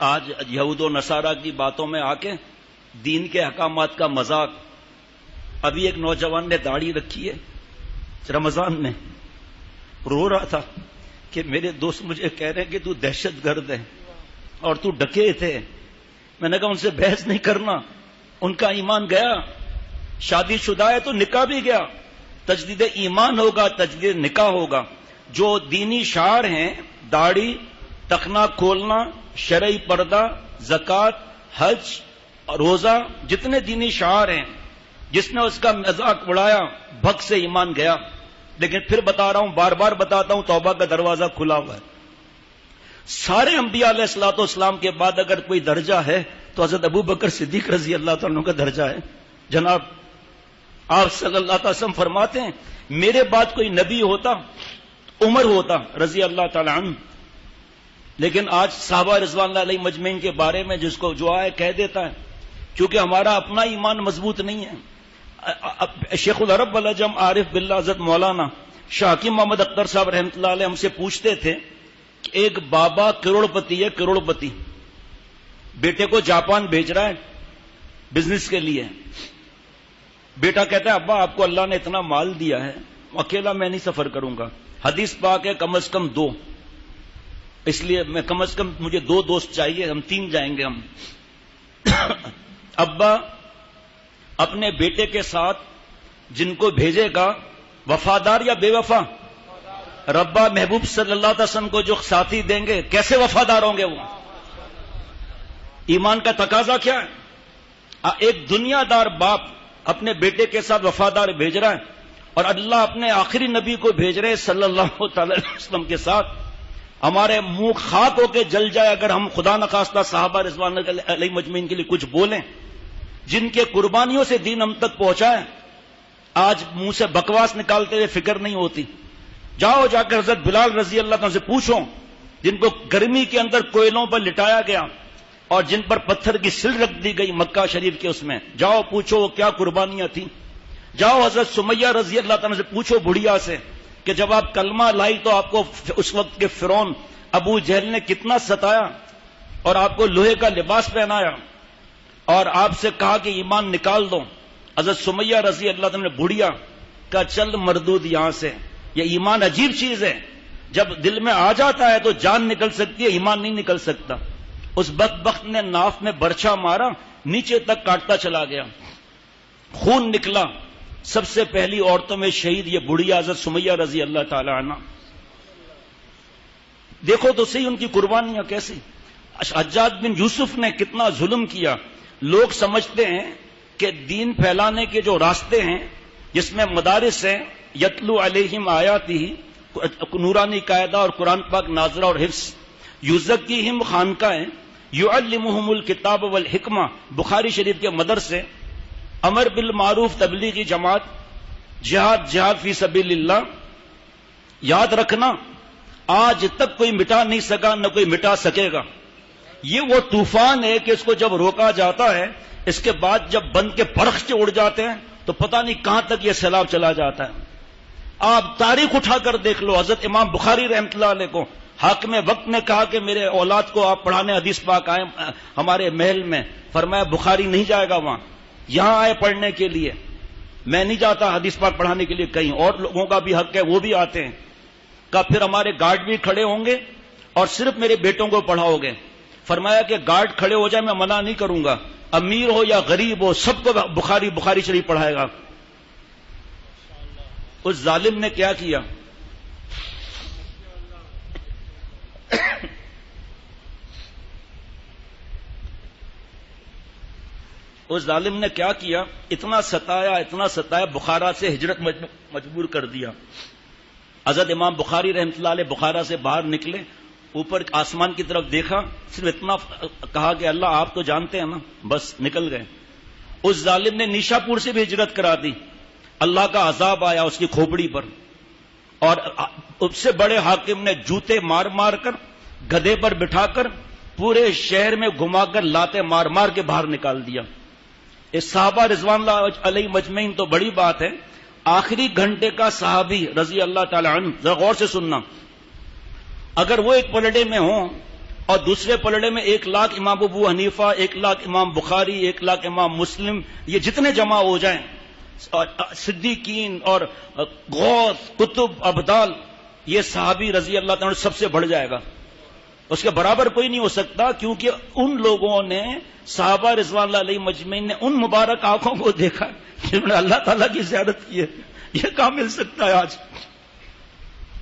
آج یہود و نصارہ کی باتوں میں آ کے دین کے احکامات کا مذاق. ابھی ایک نوجوان نے داڑھی رکھی ہے رمضان میں، رو رہا تھا کہ میرے دوست مجھے کہہ رہے ہیں کہ تو دہشت گرد ہے اور تو ڈکیت ہے. میں نے کہا ان سے بحث نہیں کرنا، ان کا ایمان گیا. شادی شدہ ہے تو نکاح بھی گیا. تجدید ایمان ہوگا، تجدید نکاح ہوگا. جو دینی شعار ہیں، داڑھی، ٹخنا کھولنا، شرعی پردہ، زکوٰۃ، حج، روزہ، جتنے دینی شعار ہیں، جس نے اس کا مذاق اڑایا بھگ سے ایمان گیا. لیکن پھر بتا رہا ہوں، بار بار بتاتا ہوں، توبہ کا دروازہ کھلا ہوا ہے. سارے انبیاء علیہ الصلوۃ والسلام کے بعد اگر کوئی درجہ ہے تو حضرت ابو بکر صدیق رضی اللہ تعالیٰ عنہ کا درجہ ہے. جناب آپ صلی اللہ علیہ وسلم فرماتے ہیں میرے بعد کوئی نبی ہوتا عمر ہوتا رضی اللہ تعالیٰ عنہ. لیکن آج صحابہ رضوان اللہ علیہ مجمعین کے بارے میں جس کو جو آئے کہہ دیتا ہے، کیونکہ ہمارا اپنا ایمان مضبوط نہیں ہے. شیخ العرب العجم عارف باللہ حضرت مولانا شاہ حکیم محمد اختر صاحب رحمۃ اللہ علیہ ہم سے پوچھتے تھے کہ ایک بابا کروڑ پتی ہے، کروڑ پتی، بیٹے کو جاپان بھیج رہا ہے بزنس کے لیے. بیٹا کہتا ہے ابا آپ کو اللہ نے اتنا مال دیا ہے، اکیلا میں نہیں سفر کروں گا. حدیث پاک ہے کم از کم 2، اس لیے میں کم از کم مجھے 2 دوست چاہیے، ہم 3 جائیں گے ہم. ابا اپنے بیٹے کے ساتھ جن کو بھیجے گا وفادار یا بے وفا؟ ربا محبوب صلی اللہ علیہ وسلم کو جو ساتھی دیں گے کیسے وفادار ہوں گے وہ؟ ایمان کا تقاضا کیا ہے؟ ایک دنیا دار باپ اپنے بیٹے کے ساتھ وفادار بھیج رہا ہے، اور اللہ اپنے آخری نبی کو بھیج رہے صلی اللہ تعالی علیہ وسلم کے ساتھ. ہمارے منہ خاک ہو کے جل جائے اگر ہم خدا نخواستہ صحابہ رضوان علیہ مجمعین کے لیے کچھ بولیں جن کے قربانیوں سے دین ہم تک پہنچا ہے. آج منہ سے بکواس نکالتے ہوئے فکر نہیں ہوتی. جاؤ جا کر حضرت بلال رضی اللہ عنہ سے پوچھو جن کو گرمی کے اندر کوئلوں پر لٹایا گیا اور جن پر پتھر کی سل رکھ دی گئی مکہ شریف کے، اس میں جاؤ پوچھو وہ کیا قربانیاں تھیں. جاؤ حضرت سمیہ رضی اللہ عنہ سے پوچھو بڑھیا سے کہ جب آپ کلمہ لائی تو آپ کو اس وقت کے فرعون ابو جہل نے کتنا ستایا اور آپ کو لوہے کا لباس پہنایا اور آپ سے کہا کہ ایمان نکال دو. حضرت سمیہ رضی اللہ عنہ نے بڑھیا کا چل مردود یہاں سے. یہ ایمان عجیب چیز ہے، جب دل میں آ جاتا ہے تو جان نکل سکتی ہے، ایمان نہیں نکل سکتا. اس بدبخت نے ناف میں برچھا مارا، نیچے تک کاٹتا چلا گیا، خون نکلا. سب سے پہلی عورتوں میں شہید یہ بڑھیا حضرت سمیہ رضی اللہ تعالی عنہ. دیکھو تو صحیح ان کی قربانیاں کیسی. حجاج بن یوسف نے کتنا ظلم کیا. لوگ سمجھتے ہیں کہ دین پھیلانے کے جو راستے ہیں جس میں مدارس ہیں، یتلو علیہم آیاتہ، نورانی قاعدہ اور قرآن پاک ناظرہ اور حفظ، یزکیہم خانقاہیں، یعلمہم الکتاب والحکمہ بخاری شریف کے مدرسے، امر بالمعروف تبلیغی جماعت، جہاد فی سبیل اللہ. یاد رکھنا آج تک کوئی مٹا نہیں سکا، نہ کوئی مٹا سکے گا. یہ وہ طوفان ہے کہ اس کو جب روکا جاتا ہے، اس کے بعد جب بند کے پرخچے اڑ جاتے ہیں تو پتہ نہیں کہاں تک یہ سیلاب چلا جاتا ہے. آپ تاریخ اٹھا کر دیکھ لو. حضرت امام بخاری رحمۃ اللہ علیہ کو حاکم وقت نے کہا کہ میرے اولاد کو آپ پڑھانے حدیث پاک آئے ہمارے محل میں. فرمایا بخاری نہیں جائے گا وہاں، یہاں آئے پڑھنے کے لیے. میں نہیں جاتا حدیث پاک پڑھانے کے لیے کہیں، اور لوگوں کا بھی حق ہے وہ بھی آتے ہیں. کہا پھر ہمارے گارڈ بھی کھڑے ہوں گے اور صرف میرے بیٹوں کو پڑھاؤ گے. فرمایا کہ گارڈ کھڑے ہو جائے میں منع نہیں کروں گا، امیر ہو یا غریب ہو سب کو بخاری شریف پڑھائے گا. اس ظالم نے کیا کیا؟ اس ظالم نے کیا کیا؟ اتنا ستایا بخارا سے ہجرت مجبور کر دیا. حضرت امام بخاری رحمۃ اللہ علیہ بخارا سے باہر نکلے، اوپر آسمان کی طرف دیکھا، صرف اتنا کہا کہ اللہ آپ تو جانتے ہیں نا، بس نکل گئے. اس ظالم نے نیشا پور سے بھی ہجرت کرا دی. اللہ کا عذاب آیا اس کی کھوپڑی پر، اور اس سے بڑے حاکم نے جوتے مار مار کر گدھے پر بٹھا کر پورے شہر میں گھما کر لاتے مار مار کے باہر نکال دیا. اس صحابہ رضوان اللہ علیہ مجمعین تو بڑی بات ہے. آخری گھنٹے کا صحابی رضی اللہ تعالی عنہ، ذرا غور سے سننا، اگر وہ ایک پلڑے میں ہوں اور دوسرے پلڑے میں 1,00,000 امام ابو حنیفہ، 1,00,000 امام بخاری، 1,00,000 امام مسلم، یہ جتنے جمع ہو جائیں، صدیقین اور غوث، کتب، ابدال، یہ صحابی رضی اللہ تعالیٰ سب سے بڑھ جائے گا. اس کے برابر کوئی نہیں ہو سکتا، کیونکہ ان لوگوں نے، صحابہ رضوان اللہ علیہ مجمعین نے ان مبارک آنکھوں کو دیکھا جنہوں نے اللہ تعالیٰ کی زیارت کی ہے. یہ کہاں مل سکتا ہے آج؟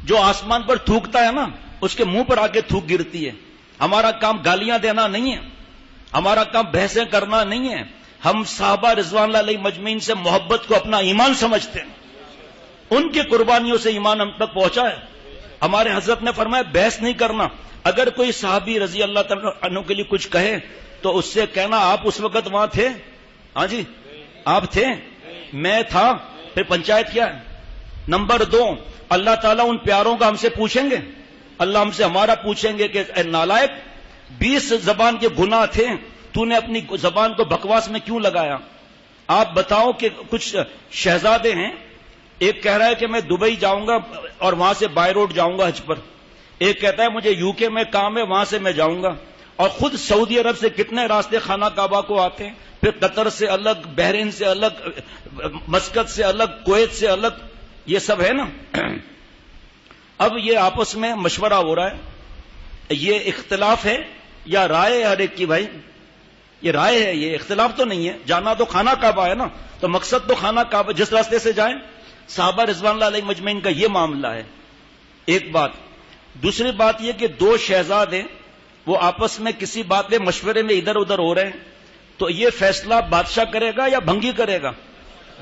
جو آسمان پر تھوکتا ہے نا، اس کے منہ پر آ کے تھوک گرتی ہے. ہمارا کام گالیاں دینا نہیں ہے، ہمارا کام بحثیں کرنا نہیں ہے. ہم صحابہ رضوان اللہ علیہ مجمعین سے محبت کو اپنا ایمان سمجھتے ہیں. ان کی قربانیوں سے ایمان ہم تک پہنچا ہے. ہمارے حضرت نے فرمایا بحث نہیں کرنا. اگر کوئی صحابی رضی اللہ تعالیٰ عنہ کے لیے کچھ کہے تو اس سے کہنا آپ اس وقت وہاں تھے؟ ہاں جی آپ تھے، میں تھا. پھر پنچایت کیا ہے؟ نمبر 2، اللہ تعالیٰ ان پیاروں کا ہم سے پوچھیں گے؟ اللہ ہم سے ہمارا پوچھیں گے کہ اے نالائق، 20 زبان کے گناہ تھے، تو نے اپنی زبان کو بکواس میں کیوں لگایا؟ آپ بتاؤ کہ کچھ شہزادے ہیں، ایک کہہ رہا ہے کہ میں دبئی جاؤں گا اور وہاں سے بائی روڈ جاؤں گا حج پر، ایک کہتا ہے مجھے یو کے میں کام ہے وہاں سے میں جاؤں گا. اور خود سعودی عرب سے کتنے راستے خانہ کعبہ کو آتے ہیں، پھر قطر سے الگ، بحرین سے الگ، مسقط سے الگ، کویت سے الگ، یہ سب ہے نا. اب یہ آپس میں مشورہ ہو رہا ہے، یہ اختلاف ہے یا رائے ہے ہر ایک کی؟ بھائی یہ رائے ہے، یہ اختلاف تو نہیں ہے. جانا تو خانہ کعبہ ہے نا، تو مقصد تو خانہ کعبہ، جس راستے سے جائیں. صحابہ رضوان اللہ علیہ مجمعین کا یہ معاملہ ہے. ایک بات. دوسری بات یہ کہ 2 شہزادے وہ آپس میں کسی بات میں مشورے میں ادھر ادھر ہو رہے ہیں، تو یہ فیصلہ بادشاہ کرے گا یا بھنگی کرے گا؟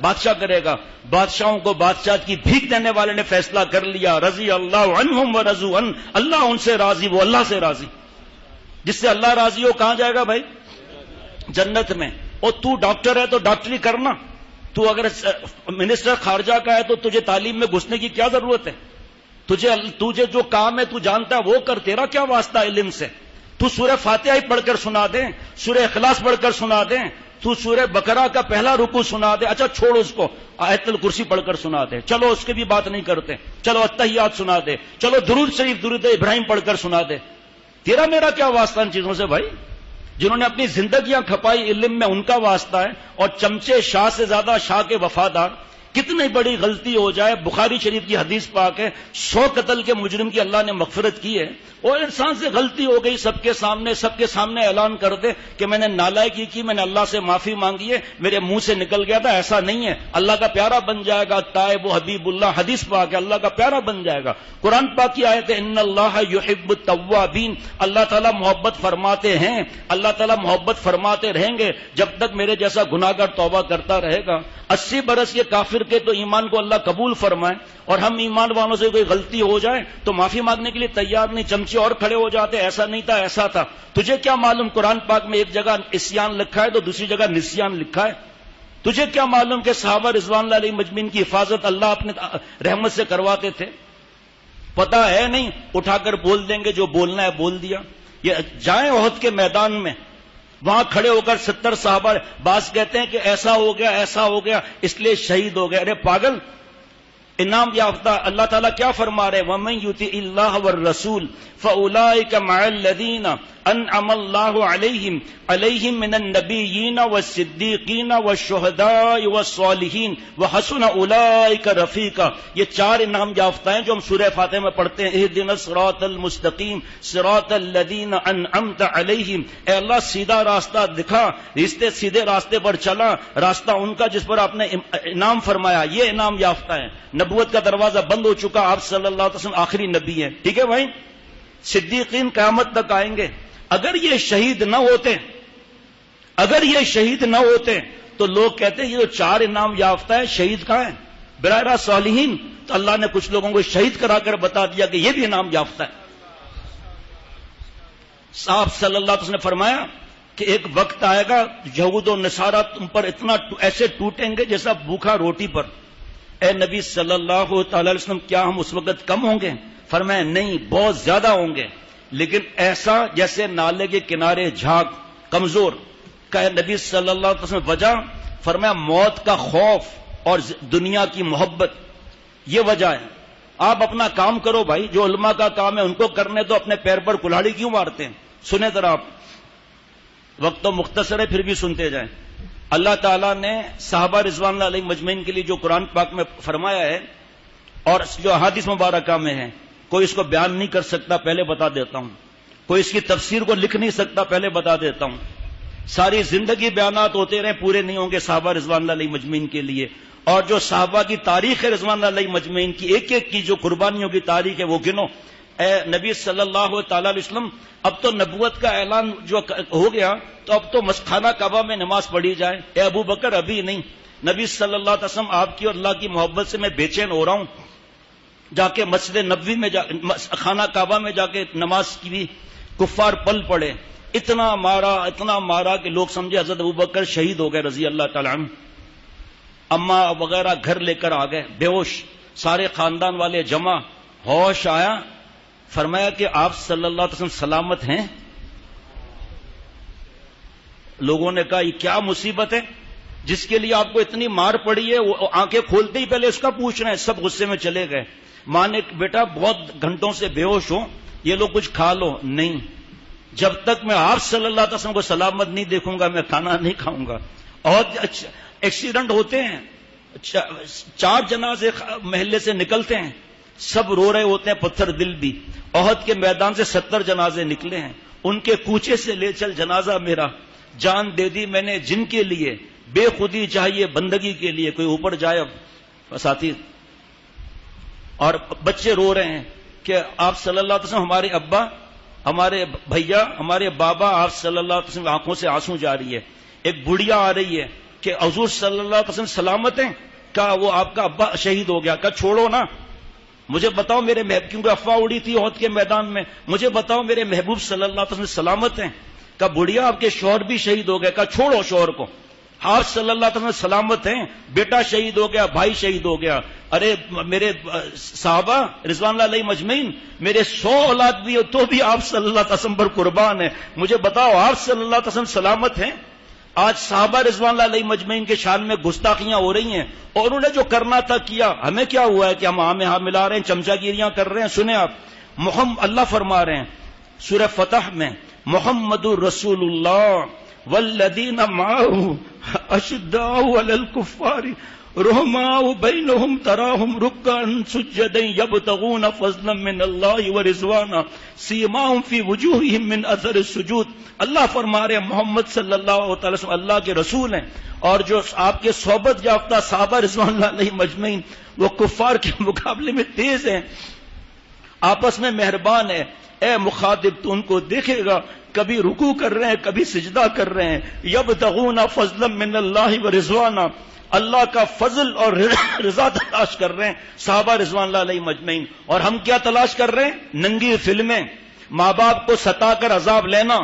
بادشاہ کرے گا. بادشاہوں کو بادشاہ کی بھیک دینے والے نے فیصلہ کر لیا، رضی اللہ عنہم ورضوا عنہ، اللہ ان سے راضی، وہ اللہ سے راضی. جس سے اللہ راضی ہو کہاں جائے گا بھائی؟ جنت میں. اور تو ڈاکٹر ہے تو ڈاکٹری کرنا، تو اگر منسٹر خارجہ کا ہے تو تجھے تعلیم میں گھسنے کی کیا ضرورت ہے؟ تجھے جو کام ہے تو جانتا ہے وہ کر، تیرا کیا واسطہ علم سے؟ تو سورہ فاتحہ ہی پڑھ کر سنا دیں، سورہ اخلاص پڑھ کر سنا دیں، تو سورہ بقرہ کا پہلا رکوع سنا دے، اچھا چھوڑ اس کو، آیت الکرسی پڑھ کر سنا دے، چلو اس کی بھی بات نہیں کرتے، چلو التحیات سنا دے، چلو درود شریف، درود ابراہیم پڑھ کر سنا دے. تیرا میرا کیا واسطہ ان چیزوں سے بھائی؟ جنہوں نے اپنی زندگیاں کھپائی علم میں، ان کا واسطہ ہے. اور چمچے شاہ سے زیادہ شاہ کے وفادار. کتنی بڑی غلطی ہو جائے، بخاری شریف کی حدیث پاک ہے، 100 قتل کے مجرم کی اللہ نے مغفرت کی ہے، اور انسان سے غلطی ہو گئی، سب کے سامنے اعلان کر دے کہ میں نے نالائکی کی، میں نے اللہ سے معافی مانگی ہے، میرے منہ سے نکل گیا تھا. ایسا نہیں ہے. اللہ کا پیارا بن جائے گا، تائب و حبیب اللہ، حدیث پاک ہے، اللہ کا پیارا بن جائے گا. قرآن پاک کی آیت ہے، ان اللہ یحب التوابین، اللہ تعالیٰ محبت فرماتے ہیں، اللہ تعالیٰ محبت فرماتے رہیں گے جب تک میرے جیسا گناہگار توبہ کرتا رہے گا. 80 برس یہ کافر کے تو ایمان کو اللہ قبول فرمائے، اور ہم ایمان والوں سے کوئی غلطی ہو جائے تو معافی مانگنے کے لیے تیار نہیں، چمچے اور کھڑے ہو جاتے، ایسا نہیں تھا ایسا تھا. تجھے کیا معلوم قرآن پاک میں ایک جگہ عصیان لکھا ہے تو دوسری جگہ نسیان لکھا ہے؟ تجھے کیا معلوم کہ صحابہ رضوان اللہ علیہ مجمعین کی حفاظت اللہ اپنے رحمت سے کرواتے تھے؟ پتہ ہے نہیں، اٹھا کر بول دیں گے، جو بولنا ہے بول دیا. یہ جائیں احد کے میدان میں، وہاں کھڑے ہو کر 70 صحابہ، بعض کہتے ہیں کہ ایسا ہو گیا ایسا ہو گیا اس لیے شہید ہو گئے. ارے پاگل، انعام یافتہ اللہ تعالیٰ کیا فرما رہے؟ وَمَن يُطِعِ اللَّهَ وَالرَّسُولَ فَأُولَٰئِكَ مَعَ الَّذِينَ أَنْعَمَ اللَّهُ عَلَيْهِمْ مِنَ النَّبِيِّينَ وَالصِّدِّيقِينَ وَالشُّهَدَاءِ وَالصَّالِحِينَ وَحَسُنَ أُولَٰئِكَ رَفِيقًا. یہ 4 انعام یافتہ ہیں جو ہم سورہ فاتحہ میں پڑھتے ہیں، اهْدِنَا الصِّرَاطَ الْمُسْتَقِيمَ صِرَاطَ الَّذِينَ أَنْعَمْتَ عَلَيْهِمْ. اے اللہ سیدھا راستہ دکھا، سیدھے راستے پر چلا، راستہ ان کا جس پر آپ نے انعام فرمایا. یہ انعام یافتہ ہے. نبوت کا دروازہ بند ہو چکا، آپ صلی اللہ علیہ وسلم آخری نبی ہیں. ٹھیک ہے بھائی. صدیقین قیامت تک آئیں گے. اگر یہ شہید نہ ہوتے تو لوگ کہتے ہیں یہ جو 4 انعام یافتہ ہے، شہید کہاں ہے؟ براہ راست صالحین. تو اللہ نے کچھ لوگوں کو شہید کرا کر بتا دیا کہ یہ بھی انعام یافتہ ہے. صاحب صلی اللہ علیہ وسلم نے فرمایا کہ ایک وقت آئے گا یہود و نصارہ تم پر اتنا ایسے ٹوٹیں گے جیسا بھوکھا روٹی پر. اے نبی صلی اللہ تعالی علیہ وسلم، کیا ہم اس وقت کم ہوں گے؟ فرمایا نہیں، بہت زیادہ ہوں گے، لیکن ایسا جیسے نالے کے کنارے جھاگ، کمزور. کہ نبی صلی اللہ علیہ وسلم وجہ؟ فرمایا موت کا خوف اور دنیا کی محبت، یہ وجہ ہے. آپ اپنا کام کرو بھائی، جو علماء کا کام ہے ان کو کرنے دو، اپنے پیر پر کلہاڑی کیوں مارتے ہیں؟ سنیں ذرا آپ، وقت تو مختصر ہے پھر بھی سنتے جائیں. اللہ تعالیٰ نے صحابہ رضوان اللہ علیہ مجمعین کے لیے جو قرآن پاک میں فرمایا ہے اور جو احادیث مبارکہ میں ہے، کوئی اس کو بیان نہیں کر سکتا، پہلے بتا دیتا ہوں. کوئی اس کی تفسیر کو لکھ نہیں سکتا، پہلے بتا دیتا ہوں. ساری زندگی بیانات ہوتے رہے، پورے نہیں ہوں گے صحابہ رضوان اللہ علیہ مجمعین کے لیے. اور جو صحابہ کی تاریخ ہے رضوان اللہ علیہ مجمعین کی، ایک ایک کی جو قربانیوں کی تاریخ ہے وہ گنو. اے نبی صلی اللہ تعالی علیہ وسلم، اب تو نبوت کا اعلان جو ہو گیا تو اب تو خانہ کعبہ میں نماز پڑھی جائے. اے ابو بکر ابھی نہیں. نبی صلی اللہ علیہ وسلم آپ کی اور اللہ کی محبت سے میں بے چین ہو رہا ہوں. جا کے مسجد نبوی میں خانہ کعبہ میں جا کے نماز کی بھی کفار پل پڑے. اتنا مارا کہ لوگ سمجھے حضرت ابو بکر شہید ہو گئے رضی اللہ تعالیٰ عنہ. اماں وغیرہ گھر لے کر آ گئے بے ہوش، سارے خاندان والے جمع. ہوش آیا، فرمایا کہ آپ صلی اللہ علیہ وسلم سلامت ہیں. لوگوں نے کہا یہ کیا مصیبت ہے جس کے لیے آپ کو اتنی مار پڑی ہے؟ وہ آنکھیں کھولتے ہی پہلے اس کا پوچھ رہے ہیں. سب غصے میں چلے گئے. ماں نے بیٹا بہت گھنٹوں سے بے ہوش ہوں، یہ لوگ کچھ کھا لو. نہیں، جب تک میں آپ صلی اللہ علیہ وسلم کو سلامت نہیں دیکھوں گا میں کھانا نہیں کھاؤں گا. اور ایکسیڈنٹ ہوتے ہیں، 4 جنازے محلے سے نکلتے ہیں، سب رو رہے ہوتے ہیں، پتھر دل بھی. احد کے میدان سے 70 جنازے نکلے ہیں، ان کے کوچے سے لے چل جنازہ میرا. جان دے دی میں نے جن کے لیے، بے خودی چاہیے بندگی کے لیے. کوئی اوپر جائے اب ساتھی. اور بچے رو رہے ہیں کہ آپ صلی اللہ علیہ وسلم، ہمارے ابا، ہمارے بھیا، ہمارے بابا، آپ صلی اللہ علیہ وسلم آنکھوں سے آنسو جاری ہے. ایک بڑھیا آ رہی ہے کہ حضور صلی اللہ علیہ وسلم سلامت ہیں. کہا وہ آپ کا ابا شہید ہو گیا. کہا چھوڑو نا، مجھے بتاؤ میرے محبوب، کیونکہ افواہ اڑی تھی احد کے میدان میں، مجھے بتاؤ میرے محبوب صلی اللہ علیہ وسلم سلامت ہیں. کہا بڑھیا آپ کے شوہر بھی شہید ہو گئے. کہا چھوڑو شوہر کو، آپ صلی اللہ علیہ وسلم سلامت ہیں، بیٹا شہید ہو گیا، بھائی شہید ہو گیا. ارے میرے صحابہ رضوان اللہ علیہ مجمعین، میرے 100 اولاد بھی ہو تو بھی آپ صلی اللہ علیہ وسلم پر قربان ہیں. مجھے بتاؤ آپ صلی اللہ علیہ وسلم سلامت ہیں؟ آج صحابہ رضوان اللہ علیہ مجمعین کے شان میں گستاخیاں ہو رہی ہیں، اور انہوں نے جو کرنا تھا کیا. ہمیں کیا ہوا ہے کہ ہم ہاں ملا رہے ہیں، چمچا گیریاں کر رہے ہیں؟ سنیں آپ، اللہ فرما رہے ہیں سورہ فتح میں، محمد الرسول اللہ والذین معه اشداء علی الکفار رحماء بینہم تراہم رکعا سجدا یبتغون فضلا من اللہ ورضوانا سیماہم فی وجوہہم من اثر السجود. اللہ فرما رہے ہیں محمد صلی اللہ تعالی وسلم اللہ کے رسول ہیں، اور جو آپ کے صحبت یافتہ صحابہ رضوان اللہ علیہ مجمعین وہ کفار کے مقابلے میں تیز ہیں، آپس میں مہربان ہے. اے مخاطب تو ان کو دیکھے گا کبھی رکوع کر رہے ہیں کبھی سجدہ کر رہے ہیں. یبتغون فضلا من اللہ ورضوانا، اللہ کا فضل اور رضا تلاش کر رہے ہیں صحابہ رضوان اللہ علیہ مجمعین. اور ہم کیا تلاش کر رہے ہیں؟ ننگی فلمیں، ماں باپ کو ستا کر عذاب لینا،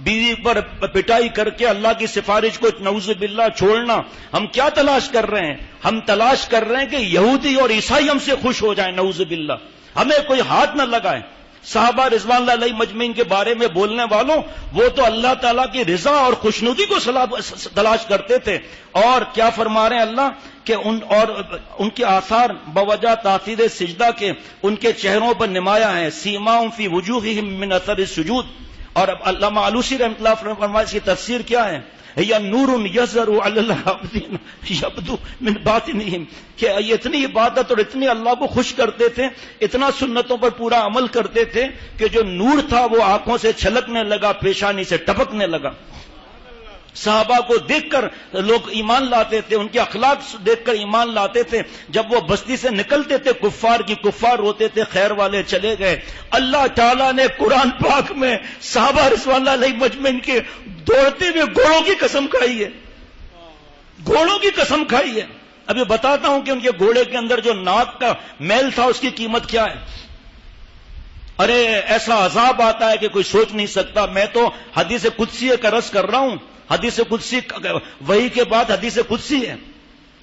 بیوی پر پٹائی کر کے اللہ کی سفارش کو نعوذ باللہ چھوڑنا. ہم کیا تلاش کر رہے ہیں؟ ہم تلاش کر رہے ہیں کہ یہودی اور عیسائی ہم سے خوش ہو جائیں، نعوذ باللہ. ہمیں کوئی ہاتھ نہ لگائے. صحابہ رضوان اللہ علیہ مجمعین کے بارے میں بولنے والوں، وہ تو اللہ تعالیٰ کی رضا اور خوشنودی کو تلاش کرتے تھے. اور کیا فرما رہے ہیں اللہ کہ ان کے آثار بوجہ تاثیر سجدہ کے ان کے چہروں پر نمایاں ہیں. سیماؤں فی وجوہہم من اثر السجود. اور علامہ علوسی رحمۃ اللہ فرمائے اس کی تفسیر کیا ہے؟ یا نور یظہر علی العابدین یبدو من باطنہم، کہ یہ اتنی عبادت اور اتنی اللہ کو خوش کرتے تھے، اتنا سنتوں پر پورا عمل کرتے تھے کہ جو نور تھا وہ آنکھوں سے چھلکنے لگا، پیشانی سے ٹپکنے لگا. صحابہ کو دیکھ کر لوگ ایمان لاتے تھے، ان کے اخلاق دیکھ کر ایمان لاتے تھے. جب وہ بستی سے نکلتے تھے کفار روتے تھے خیر والے چلے گئے. اللہ تعالیٰ نے قرآن پاک میں صحابہ رضوان اللہ علیہ مجمعین کے دوڑتے ہوئے گھوڑوں کی قسم کھائی ہے، گھوڑوں کی قسم کھائی ہے. ابھی بتاتا ہوں کہ ان کے گھوڑے کے اندر جو ناک کا میل تھا اس کی قیمت کیا ہے. ارے ایسا عذاب آتا ہے کہ کوئی سوچ نہیں سکتا. میں تو حدیث قدسی کا رس کر رہا ہوں. حدیث قدسی وحی کے بعد حدیث قدسی ہے.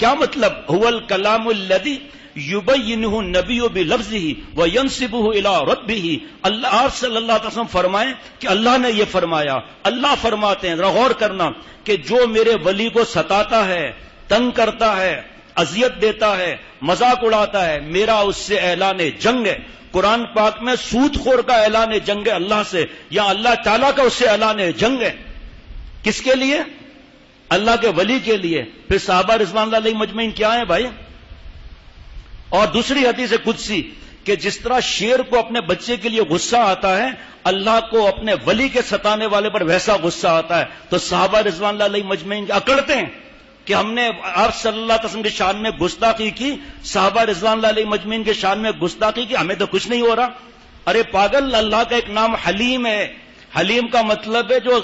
کیا مطلب؟ هو الکلام الذی یبینہ النبی بلفظہ وینسبہ الی ربہ. اللہ آپ صلی اللہ علیہ وسلم فرمائیں کہ اللہ نے یہ فرمایا. اللہ فرماتے ہیں، ذرا غور کرنا، کہ جو میرے ولی کو ستاتا ہے، تنگ کرتا ہے، اذیت دیتا ہے، مذاق اڑاتا ہے، میرا اس سے اعلان جنگ ہے۔ قرآن پاک میں سود خور کا اعلان جنگ ہے اللہ سے، یا اللہ تعالیٰ کا اس سے اعلان جنگ ہے۔ کس کے لیے؟ اللہ کے ولی کے لیے۔ پھر صحابہ رضوان اللہ علیہ مجمعین کیا ہیں بھائی؟ اور دوسری حدیث قدسی کہ جس طرح شیر کو اپنے بچے کے لیے غصہ آتا ہے، اللہ کو اپنے ولی کے ستانے والے پر ویسا غصہ آتا ہے۔ تو صحابہ رضوان اللہ علیہ مجمعین اکڑتے ہیں کہ ہم نے آپ صلی اللہ علیہ وسلم کی شان میں گستاخی کی، صحابہ رضوان اللہ علیہ مجمعین کے شان میں گستاخی کی، ہمیں تو کچھ نہیں ہو رہا۔ ارے پاگل، اللہ کا ایک نام حلیم ہے۔ حلیم کا مطلب ہے جو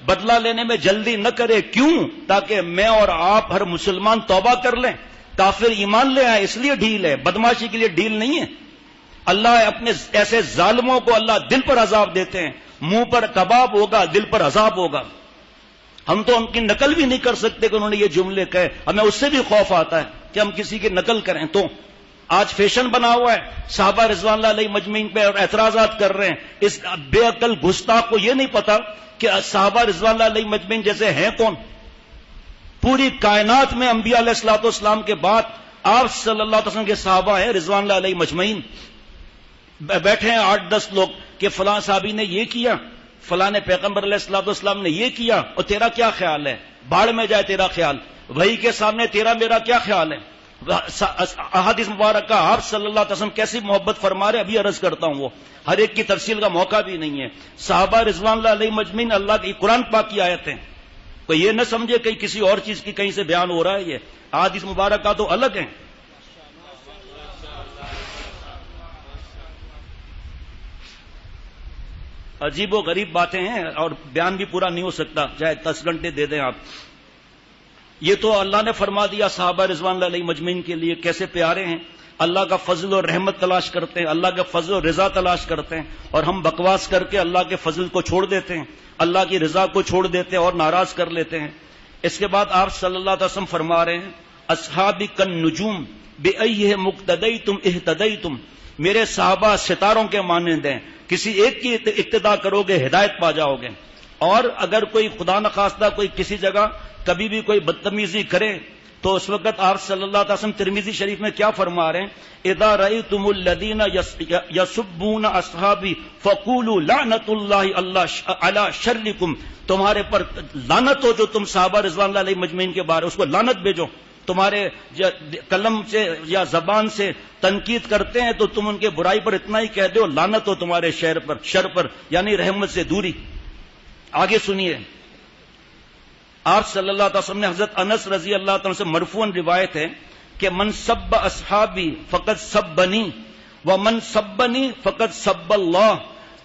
بدلہ لینے میں جلدی نہ کرے۔ کیوں؟ تاکہ میں اور آپ ہر مسلمان توبہ کر لیں، کافر ایمان لے آئے، اس لیے ڈھیل ہے، بدماشی کے لیے ڈھیل نہیں ہے۔ اللہ اپنے ایسے ظالموں کو اللہ دل پر عذاب دیتے ہیں، منہ پر کباب ہوگا، دل پر عذاب ہوگا۔ ہم تو ان کی نقل بھی نہیں کر سکتے کہ انہوں نے یہ جملے کہے، ہمیں اس سے بھی خوف آتا ہے کہ ہم کسی کی نقل کریں۔ تو آج فیشن بنا ہوا ہے، صحابہ رضوان اللہ علیہ مجمعین پہ اعتراضات کر رہے ہیں۔ اس بے عقل گستاخ کو یہ نہیں پتا کہ صحابہ رضوان اللہ علیہ مجمعین جیسے ہیں کون؟ پوری کائنات میں انبیاء علیہ الصلوۃ والسلام کے بعد آپ صلی اللہ علیہ وسلم کے صحابہ ہیں رضوان اللہ علیہ مجمعین۔ بیٹھے ہیں 8-10 لوگ کہ فلاں صحابی نے یہ کیا، فلاں نے پیغمبر علیہ الصلوۃ والسلام نے یہ کیا، اور تیرا کیا خیال ہے؟ باڑ میں جائے تیرا خیال، وہی کے سامنے تیرا میرا کیا خیال ہے؟ احادیث مبارکہ آپ صلی اللہ علیہ وسلم کیسی محبت فرما رہے، ابھی عرض کرتا ہوں، وہ ہر ایک کی تفصیل کا موقع بھی نہیں ہے۔ صحابہ رضوان اللہ علیہ مجمعین اللہ کی قرآن پاک کی آیتیں، کوئی یہ نہ سمجھے کہ کسی اور چیز کی کہیں سے بیان ہو رہا ہے۔ یہ احادیث مبارکہ تو الگ ہیں۔ عجیب و غریب باتیں ہیں اور بیان بھی پورا نہیں ہو سکتا، چاہے 10 گھنٹے دے دیں آپ۔ یہ تو اللہ نے فرما دیا صحابہ رضوان اللہ علیہ مجمعین کے لیے کیسے پیارے ہیں، اللہ کا فضل اور رحمت تلاش کرتے ہیں، اللہ کا فضل اور رضا تلاش کرتے ہیں، اور ہم بکواس کر کے اللہ کے فضل کو چھوڑ دیتے ہیں، اللہ کی رضا کو چھوڑ دیتے ہیں اور ناراض کر لیتے ہیں۔ اس کے بعد آپ صلی اللہ علیہ وسلم فرما رہے ہیں اصحابی کالنجوم بأیہم اقتدیتم اہتدیتم، میرے صحابہ ستاروں کے مانند ہیں، کسی ایک کی اقتدا کرو گے ہدایت پا جاؤ گے۔ اور اگر کوئی خدا نخواستہ کوئی کسی جگہ کبھی بھی کوئی بدتمیزی کرے تو اس وقت آپ صلی اللہ علیہ وسلم ترمذی شریف میں کیا فرما رہے ہیں؟ اذا رأیتم الذین یسبون اصحابی فقولوا لعنت اللہ علی شرکم، تمہارے پر لعنت ہو جو تم صحابہ رضوان اللہ علیہ مجمعین کے بارے، اس کو لعنت بھیجو۔ تمہارے قلم سے یا زبان سے تنقید کرتے ہیں تو تم ان کے برائی پر اتنا ہی کہہ دو لعنت ہو تمہارے شر پر، یعنی رحمت سے دوری۔ آگے سنیے، آپ صلی اللہ علیہ وسلم نے حضرت انس رضی اللہ عنہ سے مرفوعاً روایت ہے کہ من سب اصحابی فقد سبنی ومن سبنی فقد سب اللہ،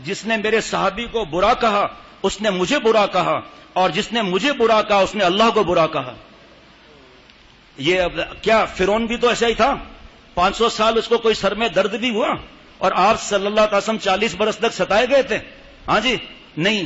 جس نے میرے صحابی کو برا کہا اس نے مجھے برا کہا، اور جس نے مجھے برا کہا اس نے اللہ کو برا کہا۔ یہ کیا فرعون بھی تو ایسا ہی تھا؟ 500 سال اس کو کوئی سر میں درد بھی ہوا، اور آپ صلی اللہ علیہ وسلم 40 برس تک ستائے گئے تھے؟ ہاں جی نہیں،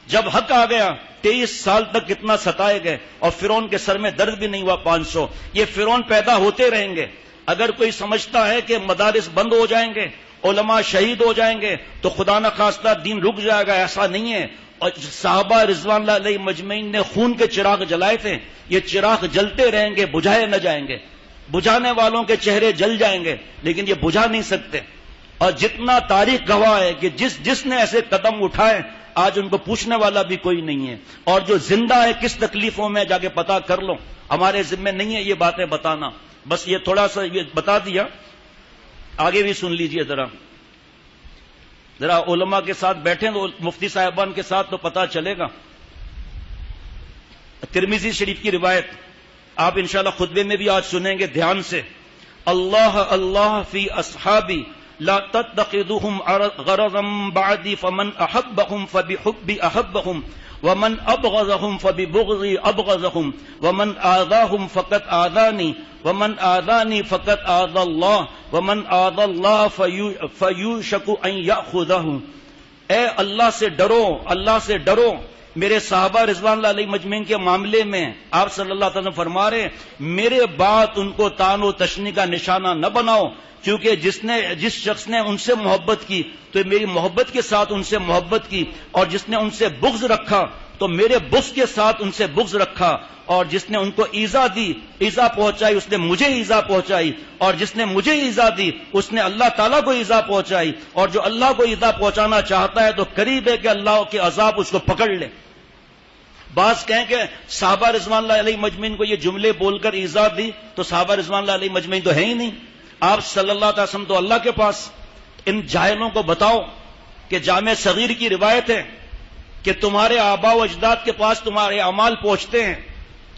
جب حق آ گیا 23 سال تک کتنا ستائے گئے، اور فرعون کے سر میں درد بھی نہیں ہوا 500۔ یہ فرعون پیدا ہوتے رہیں گے۔ اگر کوئی سمجھتا ہے کہ مدارس بند ہو جائیں گے، علماء شہید ہو جائیں گے تو خدا نخواستہ دین رک جائے گا، ایسا نہیں ہے۔ اور صحابہ رضوان اللہ علیہ مجمعین نے خون کے چراغ جلائے تھے، یہ چراغ جلتے رہیں گے، بجھائے نہ جائیں گے۔ بجھانے والوں کے چہرے جل جائیں گے لیکن یہ بجھا نہیں سکتے۔ اور جتنا تاریخ گواہ ہے کہ جس نے ایسے قدم اٹھائے آج ان کو پوچھنے والا بھی کوئی نہیں ہے، اور جو زندہ ہے کس تکلیفوں میں جا کے پتا کر لو، ہمارے ذمہ نہیں ہے یہ باتیں بتانا، بس یہ تھوڑا سا یہ بتا دیا۔ آگے بھی سن لیجئے ذرا علماء کے ساتھ بیٹھیں تو مفتی صاحبان کے ساتھ تو پتا چلے گا۔ ترمذی شریف کی روایت آپ انشاءاللہ خطبے میں بھی آج سنیں گے دھیان سے۔ اللہ اللہ فی اصحابی لا تتخذوهم غرضا بعدی فمن احبهم فبحبی احبهم ومن ابغضهم فببغضی ابغضهم ومن آذاهم فقد آذانی ومن آذانی فقد آذى اللہ ومن آذى اللہ فیوشک ان یأخذہ۔ اے اللہ سے ڈرو، اللہ سے ڈرو۔ میرے صحابہ رضوان اللہ علیہ مجمعین کے معاملے میں آپ صلی اللہ علیہ وسلم فرما رہے میرے بعد ان کو تان و تشنی کا نشانہ نہ بناؤ، کیونکہ جس شخص نے ان سے محبت کی تو میری محبت کے ساتھ ان سے محبت کی، اور جس نے ان سے بغض رکھا تو تو میرے بغض کے ساتھ ان سے بغض رکھا، اور جس نے ان کو ایذا دی، ایذا پہنچائی، اس نے مجھے ایذا پہنچائی، اور جس نے مجھے ایذا دی اس نے اللہ تعالیٰ کو ایذا پہنچائی، اور جو اللہ کو ایذا پہنچانا چاہتا ہے تو قریب ہے کہ اللہ کے عذاب اس کو پکڑ لے۔ بعض کہیں کہ صحابہ رضوان اللہ علیہ مجمعین کو یہ جملے بول کر ایذا دی، تو صحابہ رضوان اللہ علیہ مجمعین تو ہے ہی نہیں، آپ صلی اللہ علیہ وسلم تو اللہ کے پاس۔ ان جاہلوں کو بتاؤ کہ جامع صغیر کی روایت ہے کہ تمہارے آباء و اجداد کے پاس تمہارے اعمال پہنچتے ہیں،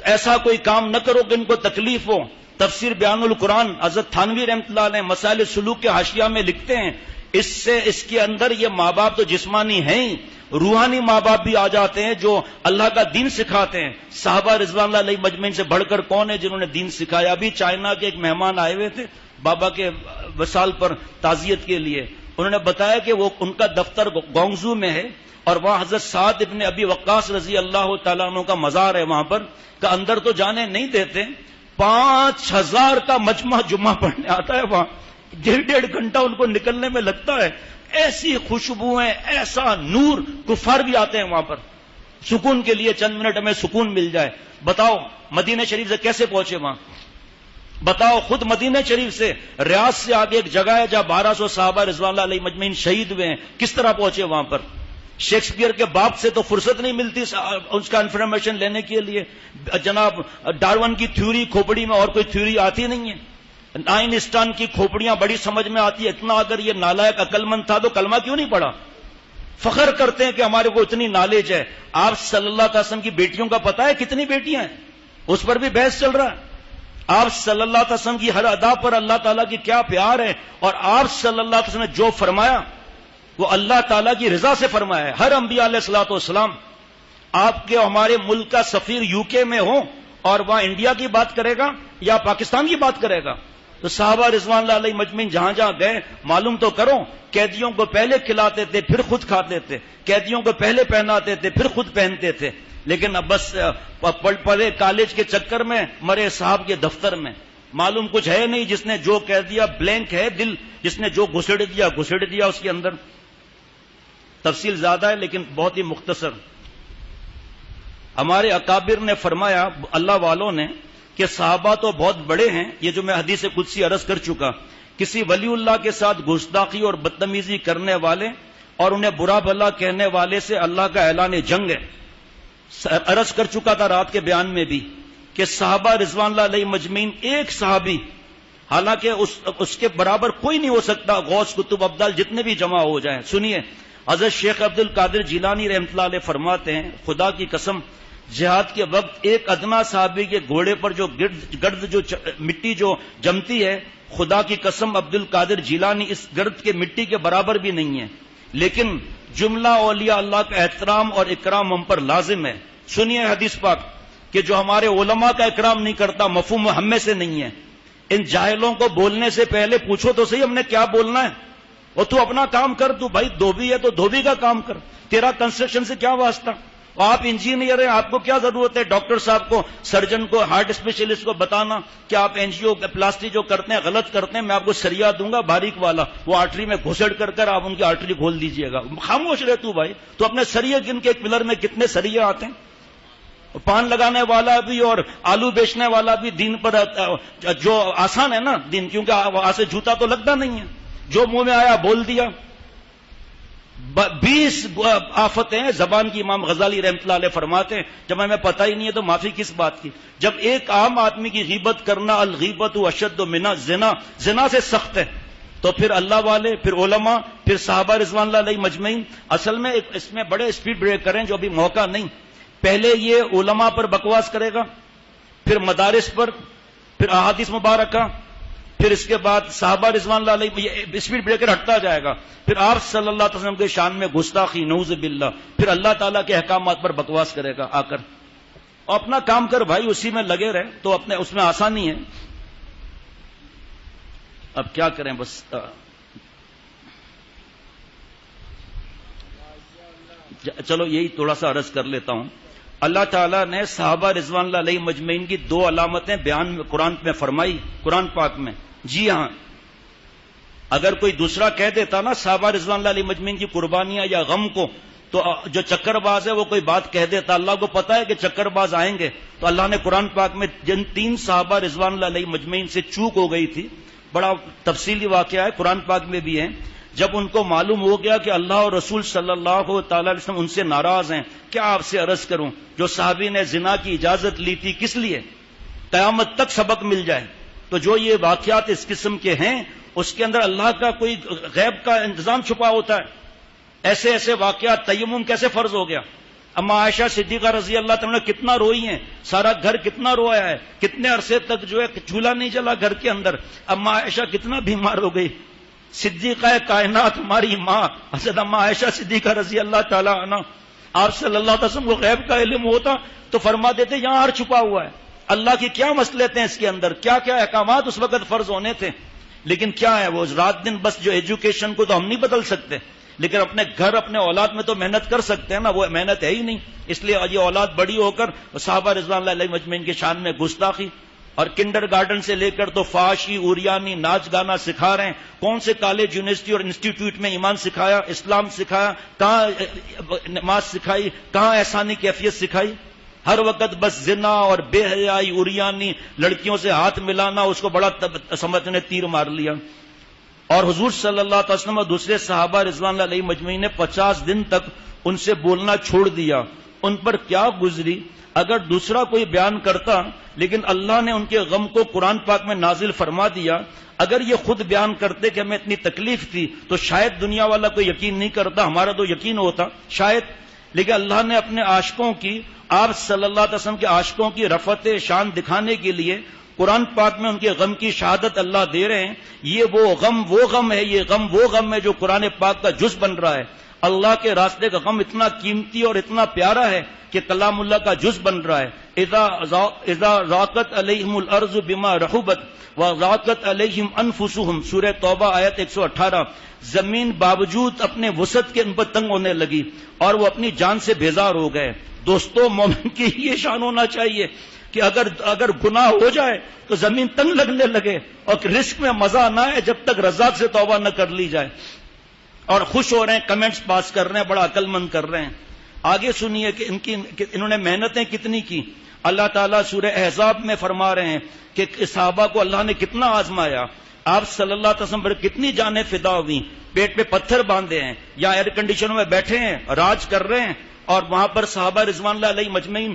ایسا کوئی کام نہ کرو کہ ان کو تکلیف ہو۔ تفسیر بیان القرآن حضرت تھانوی رحمۃ اللہ علیہ مسائل سلوک کے حاشیہ میں لکھتے ہیں، اس کے اندر یہ ماں باپ تو جسمانی ہیں ہی، روحانی ماں باپ بھی آ جاتے ہیں جو اللہ کا دین سکھاتے ہیں۔ صحابہ رضوان اللہ علیہ مجمعین سے بڑھ کر کون ہے جنہوں نے دین سکھایا؟ ابھی چائنا کے ایک مہمان آئے ہوئے تھے بابا کے وصال پر تعزیت کے لیے، انہوں نے بتایا کہ وہ ان کا دفتر گونگزو میں ہے، اور وہاں حضرت سعد ابن ابی وقاص رضی اللہ تعالیٰ عنہ کا مزار ہے، وہاں پر کہ اندر تو جانے نہیں دیتے، 5000 کا مجمع جمعہ پڑھنے آتا ہے وہاں، 1.5 گھنٹہ ان کو نکلنے میں لگتا ہے، ایسی خوشبوئیں، ایسا نور، کفار بھی آتے ہیں وہاں پر سکون کے لیے، چند منٹ ہمیں سکون مل جائے۔ بتاؤ مدینہ شریف سے کیسے پہنچے وہاں؟ بتاؤ خود مدینہ شریف سے، ریاض سے آگے ایک جگہ ہے جہاں 1200 صحابہ رضوان اللہ علیہ مجمعین شہید ہوئے ہیں، کس طرح پہنچے وہاں پر؟ شیکسپیئر کے باپ سے تو فرصت نہیں ملتی اس کا انفارمیشن لینے کے لیے، جناب ڈارون کی تھیوری کھوپڑی میں اور کوئی تھیوری آتی نہیں ہے، آئنسٹائن کی کھوپڑیاں بڑی سمجھ میں آتی ہے، اتنا اگر یہ نالائق عقل مند تھا تو کلمہ کیوں نہیں پڑھا؟ فخر کرتے ہیں کہ ہمارے کو اتنی نالج ہے۔ آپ صلی اللہ علیہ وسلم کی بیٹیوں کا پتہ ہے کتنی بیٹیاں ہیں؟ اس پر بھی بحث چل رہا ہے۔ آپ صلی اللہ علیہ وسلم کی ہر ادا پر اللہ تعالیٰ کی کیا پیار ہے، اور آپ صلی اللہ علیہ وسلم نے جو فرمایا وہ اللہ تعالیٰ کی رضا سے فرمایا ہے۔ ہر انبیاء علیہ الصلوۃ والسلام، آپ کے ہمارے ملک کا سفیر یو کے میں ہو اور وہاں انڈیا کی بات کرے گا یا پاکستان کی بات کرے گا؟ تو صحابہ رضوان اللہ علیہ مجمعین جہاں جہاں گئے معلوم تو کرو، قیدیوں کو پہلے کھلاتے تھے پھر خود کھاتے تھے، قیدیوں کو پہلے پہناتے تھے پھر خود پہنتے تھے، لیکن اب بس پڑھے کالج کے چکر میں، مرے صاحب کے دفتر میں، معلوم کچھ ہے نہیں، جس نے جو کہہ دیا بلینک ہے دل، جس نے جو گھسڑ دیا اس کے اندر۔ تفصیل زیادہ ہے لیکن بہت ہی مختصر۔ ہمارے اکابر نے فرمایا، اللہ والوں نے، کہ صحابہ تو بہت بڑے ہیں، یہ جو میں حدیث قدسی عرض کر چکا، کسی ولی اللہ کے ساتھ گستاخی اور بدتمیزی کرنے والے اور انہیں برا بھلا کہنے والے سے اللہ کا اعلان جنگ ہے۔ عرض کر چکا تھا رات کے بیان میں بھی کہ صحابہ رضوان اللہ علیہ مجمعین، ایک صحابی، حالانکہ اس کے برابر کوئی نہیں ہو سکتا، غوث قطب ابدال جتنے بھی جمع ہو جائیں۔ سنیے، حضرت شیخ عبد القادر جیلانی رحمۃ اللہ علیہ فرماتے ہیں، خدا کی قسم جہاد کے وقت ایک ادنا صحابی کے گھوڑے پر جو گرد جو مٹی جو جمتی ہے، خدا کی قسم عبد القادر جیلانی اس گرد کے مٹی کے برابر بھی نہیں ہے، لیکن جملہ اولیاء اللہ کا احترام اور اکرام ہم پر لازم ہے۔ سنیے حدیث پاک کہ جو ہمارے علماء کا اکرام نہیں کرتا مفہوم ہم میں سے نہیں ہے۔ ان جاہلوں کو بولنے سے پہلے پوچھو تو صحیح ہم نے کیا بولنا ہے، اور تو اپنا کام کر، تو بھائی دھوبی ہے تو دھوبی کا کام کر، تیرا کنسٹرکشن سے کیا واسطہ؟ آپ انجینئر ہیں، آپ کو کیا ضرورت ہے ڈاکٹر صاحب کو، سرجن کو، ہارٹ اسپیشلسٹ کو بتانا کہ آپ NGO پلاسٹی جو کرتے ہیں غلط کرتے ہیں، میں آپ کو سریا دوں گا باریک والا، وہ آرٹری میں گھسڑ کر آپ ان کی آرٹری کھول دیجئے گا۔ خاموش رہ تو بھائی، تو اپنے سریے گن کے، ایک پلر میں کتنے سریے آتے ہیں، پان لگانے والا بھی اور آلو بیچنے والا بھی دین پر جو آسان ہے نا دین، کیونکہ وہاں سے جوتا تو لگتا نہیں ہے، جو منہ میں آیا بول دیا۔ 20 آفتیں ہیں زبان کی، امام غزالی رحمۃ اللہ علیہ فرماتے ہیں، جب ہمیں پتہ ہی نہیں ہے تو معافی کس بات کی؟ جب ایک عام آدمی کی غیبت کرنا، الغیبت اشد من الزنا، زنا سے سخت ہے، تو پھر اللہ والے، پھر علماء، پھر صحابہ رضوان اللہ علیہ مجمعین۔ اصل میں اس میں بڑے اسپیڈ بریک کریں جو ابھی موقع نہیں، پہلے یہ علماء پر بکواس کرے گا، پھر مدارس پر، پھر احادیث مبارکہ، پھر اس کے بعد صحابہ رضوان اللہ علیہ، اسپیڈ بریکر ہٹتا جائے گا، پھر آپ صلی اللہ علیہ وسلم کے شان میں گستاخی، نعوذ باللہ، پھر اللہ تعالیٰ کے احکامات پر بکواس کرے گا آ کر۔ اور اپنا کام کر بھائی، اسی میں لگے رہے تو اپنے اس میں آسانی ہے۔ اب کیا کریں، بس چلو یہی تھوڑا سا عرض کر لیتا ہوں۔ اللہ تعالیٰ نے صحابہ رضوان اللہ علیہ مجمعین کی 2 علامتیں بیان میں قرآن میں فرمائی، قرآن پاک میں۔ جی ہاں، اگر کوئی دوسرا کہہ دیتا نا صحابہ رضوان اللہ علیہ مجمعین کی قربانیاں یا غم کو، تو جو چکر باز ہے وہ کوئی بات کہہ دیتا، اللہ کو پتا ہے کہ چکر باز آئیں گے، تو اللہ نے قرآن پاک میں جن 3 صحابہ رضوان اللہ علیہ مجمعین سے چوک ہو گئی تھی، بڑا تفصیلی واقعہ ہے، قرآن پاک میں بھی ہے، جب ان کو معلوم ہو گیا کہ اللہ اور رسول صلی اللہ تعالی علیہ وسلم ان سے ناراض ہیں، کیا آپ سے عرض کروں، جو صحابی نے زنا کی اجازت لی تھی کس لیے؟ قیامت تک سبق مل جائے۔ تو جو یہ واقعات اس قسم کے ہیں اس کے اندر اللہ کا کوئی غیب کا انتظام چھپا ہوتا ہے۔ ایسے ایسے واقعات، تیمم کیسے فرض ہو گیا؟ اما عائشہ صدیقہ رضی اللہ تعالیٰ کتنا روئی ہیں، سارا گھر کتنا رویا ہے، کتنے عرصے تک جو ہے چولہا نہیں جلا گھر کے اندر، اما عائشہ کتنا بیمار ہو گئی۔ صدیقہ کائنات ہماری ماں حضرت اما عائشہ صدیقہ رضی اللہ تعالیٰ عنہ، آپ صلی اللہ علیہ وسلم کو غیب کا علم ہوتا تو فرما دیتے یہاں ہر چھپا ہوا ہے، اللہ کی کیا مصلحتیں اس کے اندر، کیا کیا احکامات اس وقت فرض ہونے تھے۔ لیکن کیا ہے، وہ رات دن بس جو ایجوکیشن کو تو ہم نہیں بدل سکتے، لیکن اپنے گھر اپنے اولاد میں تو محنت کر سکتے ہیں نا، وہ محنت ہے ہی نہیں، اس لیے یہ اولاد بڑی ہو کر صحابہ رضوان اللہ علیہ مجمعین کی شان میں گستاخی، اور کنڈر گارڈن سے لے کر تو فحاشی اوریانی ناچ گانا سکھا رہے ہیں۔ کون سے کالج یونیورسٹی اور انسٹیٹیوٹ میں ایمان سکھایا، اسلام سکھایا، کہاں نماز سکھائی، کہاں احسانی کیفیت سکھائی؟ ہر وقت بس زنا اور بے حیائی اوریانی، لڑکیوں سے ہاتھ ملانا، اس کو بڑا سمجھنے تیر مار لیا۔ اور حضور صلی اللہ علیہ وسلم اور دوسرے صحابہ رضوان اللہ علیہ مجمعین نے 50 دن تک ان سے بولنا چھوڑ دیا۔ ان پر کیا گزری اگر دوسرا کوئی بیان کرتا، لیکن اللہ نے ان کے غم کو قرآن پاک میں نازل فرما دیا۔ اگر یہ خود بیان کرتے کہ ہمیں اتنی تکلیف تھی تو شاید دنیا والا کوئی یقین نہیں کرتا، ہمارا تو یقین ہوتا شاید، لیکن اللہ نے اپنے عاشقوں کی، آپ صلی اللہ علیہ وسلم کے عاشقوں کی رفعت شان دکھانے کے لیے قرآن پاک میں ان کے غم کی شہادت اللہ دے رہے ہیں۔ یہ وہ غم ہے، یہ غم وہ غم ہے جو قرآن پاک کا جز بن رہا ہے۔ اللہ کے راستے کا غم اتنا قیمتی اور اتنا پیارا ہے کہ کلام اللہ کا جز بن رہا ہے۔ اذا ضاقت علیہم الارض بما رحبت وضاقت علیہم انفسہم، سورہ توبہ آیت 118۔ زمین باوجود اپنے وسعت کے ان پر تنگ ہونے لگی اور وہ اپنی جان سے بیزار ہو گئے۔ دوستو، مومن کی یہ شان ہونا چاہیے کہ اگر گناہ ہو جائے تو زمین تنگ لگنے لگے اور رزق میں مزہ نہ آئے جب تک رزاق سے توبہ نہ کر لی جائے، اور خوش ہو رہے ہیں، کمنٹس پاس کر رہے ہیں، بڑا عقل مند کر رہے ہیں۔ آگے سنیے کہ انہوں نے محنتیں کتنی کی۔ اللہ تعالیٰ سورہ احزاب میں فرما رہے ہیں کہ صحابہ کو اللہ نے کتنا آزمایا، آپ صلی اللہ علیہ وسلم پر کتنی جانیں فدا ہوئی، پیٹ پہ پتھر باندھے ہیں یا ایئر کنڈیشنوں میں بیٹھے ہیں، راج کر رہے ہیں، اور وہاں پر صحابہ رضوان اللہ علیہ مجمعین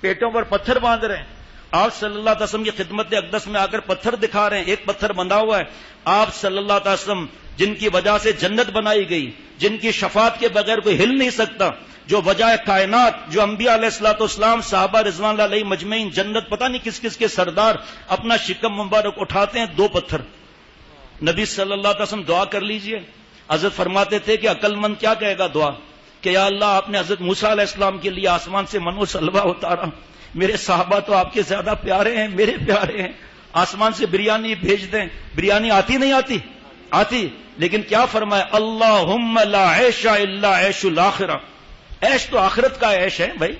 پیٹوں پر پتھر باندھ رہے ہیں۔ آپ صلی اللہ علیہ وسلم کی خدمت اقدس میں آ کر پتھر دکھا رہے ہیں، ایک پتھر بندھا ہوا ہے۔ آپ صلی اللہ علیہ وسلم جن کی وجہ سے جنت بنائی گئی، جن کی شفاعت کے بغیر کوئی ہل نہیں سکتا، جو وجہ کائنات، جو انبیاء علیہ الصلوۃ والسلام، صحابہ رضوان اللہ علیہ مجمعین، جنت پتہ نہیں کس کس کے سردار، اپنا شکم مبارک اٹھاتے ہیں 2 پتھر۔ نبی صلی اللہ علیہ وسلم دعا کر لیجئے۔ حضرت فرماتے تھے کہ عقل مند کیا کہے گا دعا، کہ یا اللہ آپ نے حضرت موسیٰ علیہ السلام کے لیے آسمان سے من و سلوہ اتارا، میرے صحابہ تو آپ کے زیادہ پیارے ہیں، میرے پیارے ہیں، آسمان سے بریانی بھیج دیں۔ بریانی آتی نہیں آتی؟ آتی، لیکن کیا فرمایا، اللہم لا عیش الا عیش الاخرہ، عیش تو آخرت کا عیش ہے بھائی۔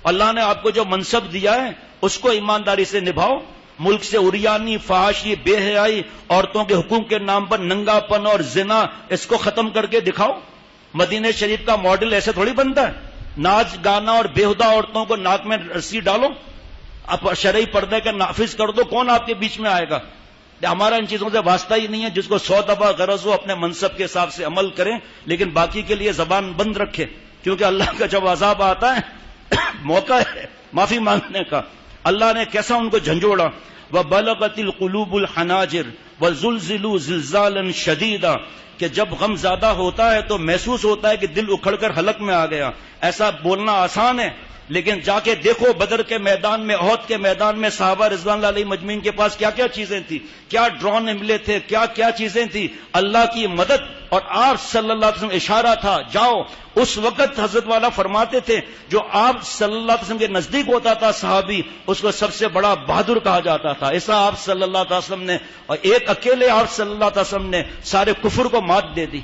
اللہ نے آپ کو جو منصب دیا ہے اس کو ایمانداری سے نبھاؤ، ملک سے اوریانی، فحاشی، بے حیائی، عورتوں کے حقوق کے نام پر ننگا پن اور زنا، اس کو ختم کر کے دکھاؤ۔ مدینہ شریف کا ماڈل ایسے تھوڑی بنتا ہے، ناچ گانا اور بےہودہ عورتوں کو ناک میں رسی ڈالو، اب شرعی پردے کا نافذ کر دو، کون آپ کے بیچ میں آئے گا؟ ہمارا ان چیزوں سے واسطہ ہی نہیں ہے، جس کو 100 دفعہ غرض ہو اپنے منصب کے حساب سے عمل کریں، لیکن باقی کے لیے زبان بند رکھے، کیونکہ اللہ کا جب عذاب آتا ہے موقع ہے معافی مانگنے کا۔ اللہ نے کیسا ان کو جھنجھوڑا، وَبَلَغَتِ الْقُلُوبُ الْحَنَاجِرَ وَزُلْزِلُوا زِلْزَالًا شَدِيدًا، کہ جب غم زیادہ ہوتا ہے تو محسوس ہوتا ہے کہ دل اکھڑ کر حلق میں آ گیا۔ ایسا بولنا آسان ہے، لیکن جا کے دیکھو بدر کے میدان میں، احد کے میدان میں صحابہ رضوان اللہ علیہ مجمعین کے پاس کیا کیا چیزیں تھیں، کیا ڈرون ملے تھے، کیا کیا چیزیں تھیں، اللہ کی مدد، اور آپ صلی اللہ علیہ وسلم اشارہ تھا جاؤ۔ اس وقت حضرت والا فرماتے تھے جو آپ صلی اللہ علیہ وسلم کے نزدیک ہوتا تھا صحابی، اس کو سب سے بڑا بہادر کہا جاتا تھا۔ ایسا آپ صلی اللہ علیہ وسلم نے، اور ایک اکیلے آپ صلی اللہ علیہ وسلم نے سارے کفر کو مات دے دی۔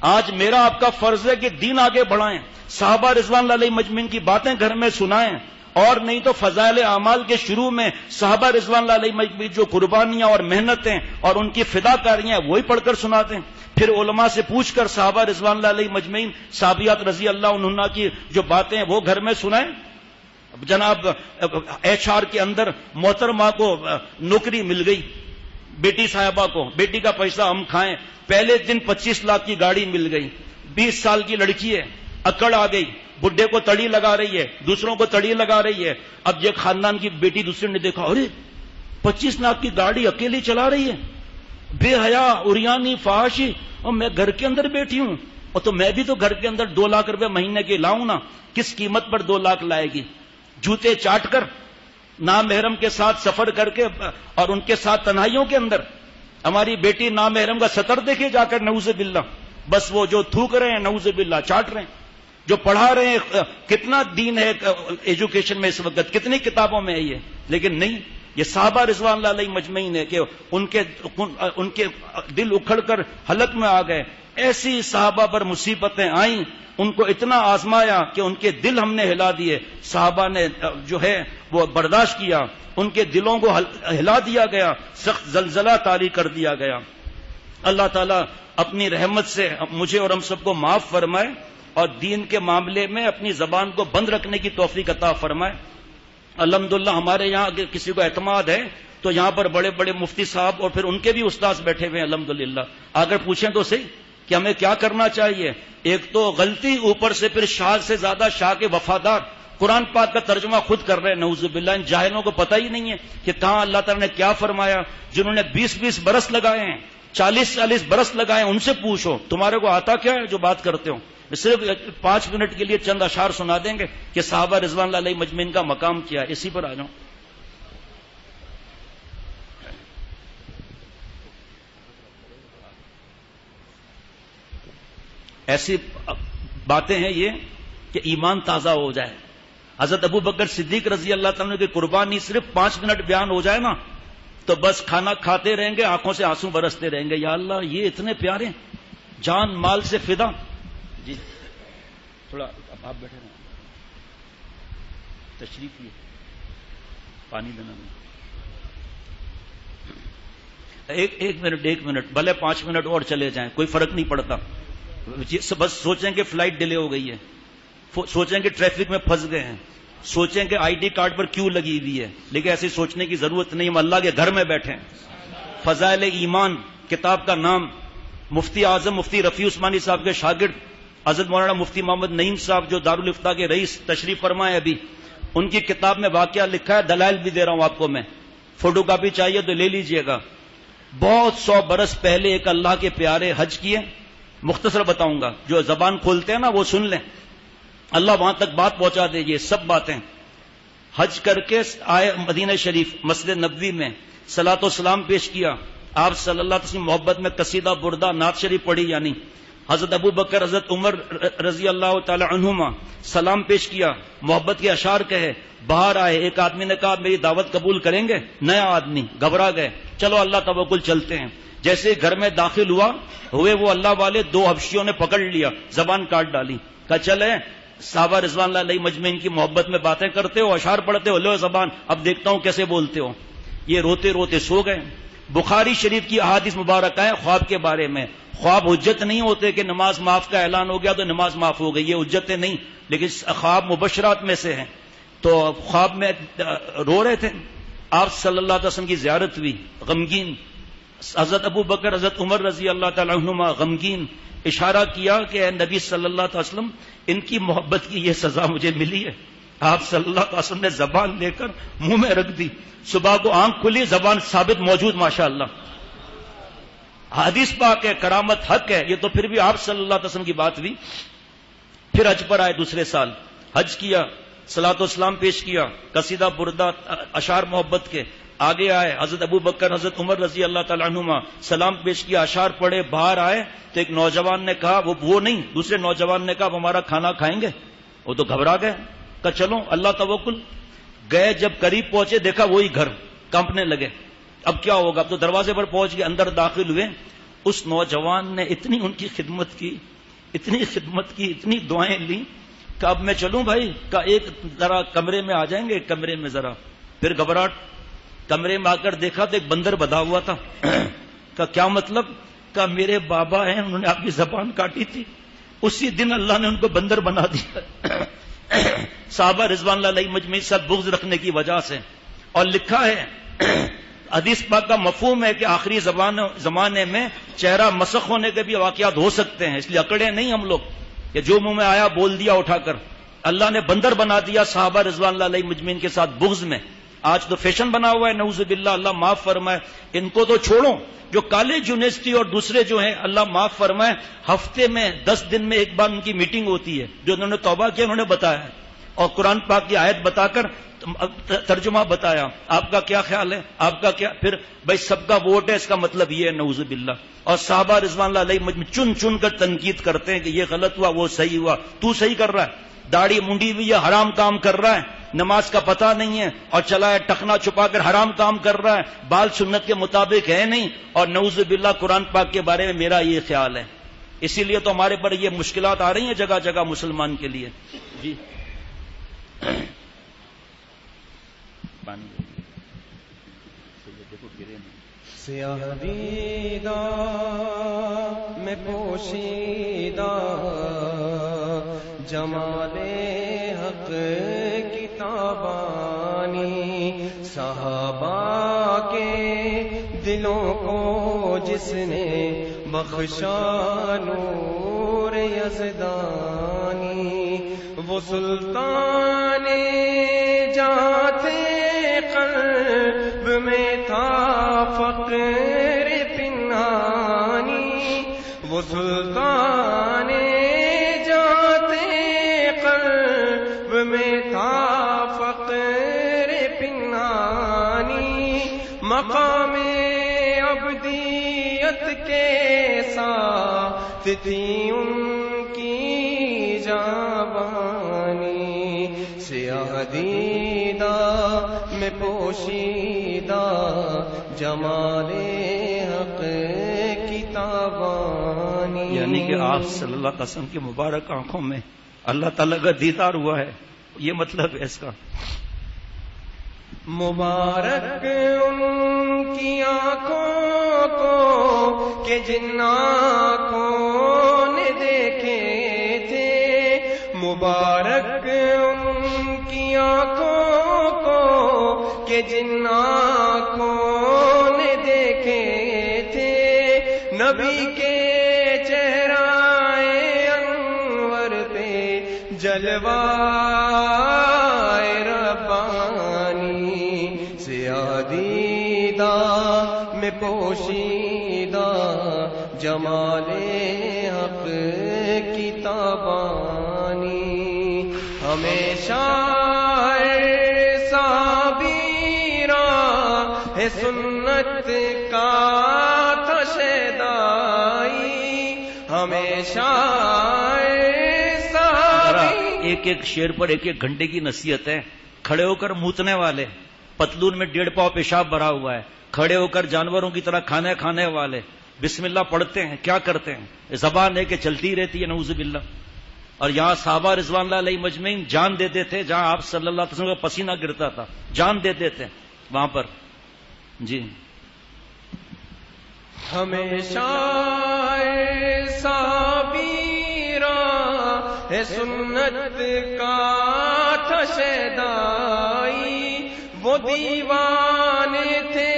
آج میرا آپ کا فرض ہے کہ دین آگے بڑھائیں، صحابہ رضوان اللہ علیہ مجمعین کی باتیں گھر میں سنائیں، اور نہیں تو فضائل اعمال کے شروع میں صحابہ رضوان اللہ علیہ مجمعین جو قربانیاں اور محنتیں اور ان کی فدا کاریاں وہی پڑھ کر سناتے ہیں. پھر علماء سے پوچھ کر صحابہ رضوان اللہ علیہ مجمعین صحابیات رضی اللہ عنہ کی جو باتیں ہیں وہ گھر میں سنائیں. جناب HR کے اندر محترمہ کو نوکری مل گئی, بیٹی صاحبہ کو, بیٹی کا پیسہ ہم کھائیں. پہلے دن 25 لاکھ کی گاڑی مل گئی. 20 سال کی لڑکی ہے, اکڑ آ گئی, بڈھے کو تڑی لگا رہی ہے, دوسروں کو تڑی لگا رہی ہے. اب یہ خاندان کی بیٹی دوسرے نے دیکھا, ارے 25 لاکھ کی گاڑی اکیلی چلا رہی ہے, بے حیا, اریانی, فحاشی, اور میں گھر کے اندر بیٹھی ہوں, اور تو میں بھی تو گھر کے اندر 2 لاکھ روپے مہینے کے لاؤں نا. کس قیمت پر 2 لاکھ لائے گی؟ جوتے چاٹ کر, نامحرم کے ساتھ سفر کر کے, اور ان کے ساتھ تنہائیوں کے اندر. ہماری بیٹی نامحرم کا سطر دیکھے جا کر, نعوذ باللہ. بس وہ جو تھوک رہے ہیں نعوذ باللہ, چاٹ رہے ہیں. جو پڑھا رہے ہیں, کتنا دین ہے ایجوکیشن میں اس وقت, کتنی کتابوں میں ہے یہ, لیکن نہیں. یہ صحابہ رضوان اللہ علیہ مجمعین ہے کہ ان کے دل اکھڑ کر حلق میں آ گئے. ایسی صحابہ پر مصیبتیں آئیں, ان کو اتنا آزمایا کہ ان کے دل ہم نے ہلا دیے. صحابہ نے جو ہے وہ برداشت کیا, ان کے دلوں کو ہلا دیا گیا, سخت زلزلہ طاری کر دیا گیا. اللہ تعالیٰ اپنی رحمت سے مجھے اور ہم سب کو معاف فرمائے, اور دین کے معاملے میں اپنی زبان کو بند رکھنے کی توفیق عطا فرمائے. الحمدللہ ہمارے یہاں اگر کسی کو اعتماد ہے تو یہاں پر بڑے بڑے مفتی صاحب اور پھر ان کے بھی استاذ بیٹھے ہوئے ہیں الحمدللہ. اگر پوچھیں تو صحیح کہ ہمیں کیا کرنا چاہیے. ایک تو غلطی, اوپر سے پھر شاہ سے زیادہ شاہ کے وفادار. قرآن پاک کا ترجمہ خود کر رہے ہیں نعوذ باللہ. ان جاہلوں کو پتہ ہی نہیں ہے کہ کہاں اللہ تعالیٰ نے کیا فرمایا. جنہوں نے 20-20 برس لگائے ہیں, 40-40 برس لگائے ہیں, ان سے پوچھو تمہارے کو آتا کیا ہے جو بات کرتے ہو. صرف 5 منٹ کے لیے چند اشعار سنا دیں گے کہ صحابہ رضوان اللہ علیہ مجمعین کا مقام کیا ہے. اسی پر آ جاؤں. ایسی باتیں ہیں یہ کہ ایمان تازہ ہو جائے. حضرت ابو بکر صدیق رضی اللہ تعالیٰ کی قربانی صرف 5 منٹ بیان ہو جائے نا تو بس کھانا کھاتے رہیں گے, آنکھوں سے آنسو برستے رہیں گے. یا اللہ یہ اتنے پیارے, جان مال سے فدا. جی تھوڑا آپ بیٹھے رہیں, تشریف لیے, پانی دینا. ایک منٹ بھلے 5 منٹ اور چلے جائیں, کوئی فرق نہیں پڑتا. بس سوچیں کہ فلائٹ ڈیلے ہو گئی ہے, سوچیں کہ ٹریفک میں پھنس گئے ہیں, سوچیں کہ ID کارڈ پر کیوں لگی ہوئی ہے, لیکن ایسی سوچنے کی ضرورت نہیں. ہم اللہ کے گھر میں بیٹھے ہیں. فضائل ایمان کتاب کا نام مفتی اعظم مفتی رفیع عثمانی صاحب کے شاگرد حضرت مولانا مفتی محمد نعیم صاحب جو دارالافتاء کے رئیس تشریف فرمائے ابھی, ان کی کتاب میں واقعہ لکھا ہے. دلائل بھی دے رہا ہوں آپ کو میں, فوٹو کاپی چاہیے تو لے لیجئے گا. بہت 100 برس پہلے ایک اللہ کے پیارے حج کیے. مختصر بتاؤں گا, جو زبان کھولتے ہیں نا وہ سن لیں, اللہ وہاں تک بات پہنچا دے. یہ سب باتیں حج کر کے آئے مدینہ شریف, مسجد نبوی میں صلاۃ و سلام پیش کیا. آپ صلی اللہ علیہ وسلم محبت میں قصیدہ بردہ نعت شریف پڑھی, یعنی حضرت ابو بکر حضرت عمر رضی اللہ تعالی عنہما سلام پیش کیا, محبت کے اشعار کہے. باہر آئے, ایک آدمی نے کہا میری دعوت قبول کریں گے؟ نیا آدمی, گھبرا گئے. چلو اللہ توکل چلتے ہیں. جیسے گھر میں داخل ہوئے وہ اللہ والے 2 حبشیوں نے پکڑ لیا, زبان کاٹ ڈالی. کہا چلے صحابہ رضوان اللہ علیہ مجمعین کی محبت میں باتیں کرتے ہو, اشعار پڑھتے ہو, لو زبان, اب دیکھتا ہوں کیسے بولتے ہو. یہ روتے روتے سو گئے. بخاری شریف کی احادیث مبارکہ ہیں خواب کے بارے میں. خواب حجت نہیں ہوتے کہ نماز معاف کا اعلان ہو گیا تو نماز معاف ہو گئی, یہ حجتیں نہیں, لیکن خواب مبشرات میں سے ہیں. تو خواب میں رو رہے تھے. آپ صلی اللہ علیہ وسلم کی زیارت ہوئی, غمگین. حضرت ابو بکر حضرت عمر رضی اللہ تعالی عنہما غمگین. اشارہ کیا کہ اے نبی صلی اللہ علیہ وسلم, ان کی محبت کی یہ سزا مجھے ملی ہے. آپ صلی اللہ علیہ وسلم نے زبان لے کر منہ میں رکھ دی. صبح کو آنکھ کھلی, زبان ثابت موجود, ماشاءاللہ. حدیث پاک ہے, کرامت حق ہے. یہ تو پھر بھی آپ صلی اللہ علیہ وسلم کی بات ہوئی. پھر حج پر آئے دوسرے سال, حج کیا, صلاۃ و سلام پیش کیا, قصیدہ بردہ اشعار محبت کے. آگے آئے حضرت ابو بکر حضرت عمر رضی اللہ تعالی عنہما, سلام پیش کیا, اشعار پڑھے. باہر آئے تو ایک نوجوان نے کہا, وہ نہیں, دوسرے نوجوان نے کہا وہ ہمارا کھانا کھائیں گے؟ وہ تو گھبرا گئے. کہا چلو اللہ توکل. گئے, جب قریب پہنچے دیکھا وہی گھر, کانپنے لگے. اب کیا ہوگا, اب تو دروازے پر پہنچ گئے, اندر داخل ہوئے. اس نوجوان نے اتنی ان کی خدمت کی, اتنی خدمت کی, اتنی دعائیں لی. کہ اب میں چلوں بھائی؟ کہ ایک ذرا کمرے میں آ جائیں گے، ایک کمرے میں ذرا. پھر گھبراہٹ، کمرے میں آ کر دیکھا تو ایک بندر بندھا ہوا تھا. کہ کیا مطلب؟ کہ میرے بابا ہیں، انہوں نے آپ کی زبان کاٹی تھی، اسی دن اللہ نے ان کو بندر بنا دیا. صحابہ رضوان اللہ علیہ مجمعین سب بغض رکھنے کی وجہ سے. اور لکھا ہے حدیث پاک کا مفہوم ہے کہ آخری زمانے میں چہرہ مسخ ہونے کے بھی واقعات ہو سکتے ہیں، اس لیے اکڑے نہیں ہم لوگ کہ جو منہ میں آیا بول دیا اٹھا کر. اللہ نے بندر بنا دیا صحابہ رضوان اللہ علیہ مجمعین کے ساتھ بغض میں. آج تو فیشن بنا ہوا ہے، نعوذ باللہ، اللہ معاف فرمائے. ان کو تو چھوڑو، جو کالج یونیورسٹی اور دوسرے جو ہیں اللہ معاف فرمائے، ہفتے میں 10 دن میں ایک بار ان کی میٹنگ ہوتی ہے. جو انہوں نے توبہ کیا انہوں نے بتایا ہے، اور قرآن پاک کی آیت بتا کر ترجمہ بتایا. آپ کا کیا خیال ہے؟ آپ کا کیا؟ پھر بھائی سب کا ووٹ ہے، اس کا مطلب یہ ہے نعوذ باللہ. اور صحابہ رضوان اللہ علیہ مجمعین چن چن کر تنقید کرتے ہیں کہ یہ غلط ہوا، وہ صحیح ہوا. تو صحیح کر رہا ہے، داڑھی منڈی ہوئی ہے، حرام کام کر رہا ہے، نماز کا پتہ نہیں ہے اور چلا ہے ٹخنا چھپا کر حرام کام کر رہا ہے، بال سنت کے مطابق ہے نہیں، اور نعوذ باللہ قرآن پاک کے بارے میں میرا یہ خیال ہے. اسی لیے تو ہمارے پر یہ مشکلات آ رہی ہیں جگہ جگہ مسلمان کے لیے. جی سیاہ دیدہ میں پوشیدہ جمال حق کتابانی، صحابہ کے دلوں کو جس نے بخشا نور یزدانی، وہ سلطان جاتے قلب میں تھا فقر پنہانی، وہ سلطان جاتے قلب میں تھا فقر پنہانی، مقام عبدیت کے ساتھ تھی ان کی جوانی، سیاہ دیدہ میں پوشیدہ جمال حق کتابانی. یعنی کہ آپ صلی اللہ علیہ وسلم کی مبارک آنکھوں میں اللہ تعالیٰ کا دیدار ہوا ہے، یہ مطلب ہے اس کا. مبارک ان کی آنکھوں کو کہ جن آنکھوں نے دیکھے تھے، مبارک ان کی آنکھوں کو کہ جن آنکھوں نے دیکھے تھے، نبی کے چہرۂ انور پہ جلوہ ربانی، سیاہ دیدہ میں پوشیدہ جمال حق کتابانی، ہمیشہ ہے سنت کا تشدائی، ہمیشہ ایک ایک شعر پر ایک ایک گھنٹے کی نصیحت ہے. کھڑے ہو کر موتنے والے، پتلون میں 1.5 پاؤ پیشاب بھرا ہوا ہے، کھڑے ہو کر جانوروں کی طرح کھانے کھانے والے، بسم اللہ پڑھتے ہیں، کیا کرتے ہیں؟ زبان ہے کہ چلتی رہتی ہے نعوذ باللہ. اور یہاں صحابہ رضوان اللہ علیہ مجمعین جان دیتے تھے، جہاں آپ صلی اللہ علیہ وسلم کا پسینہ گرتا تھا جان دیتے تھے وہاں پر. جی ہمیشہ صابیرہ ہے سنت کا تشدائی، وہ دیوانے تھے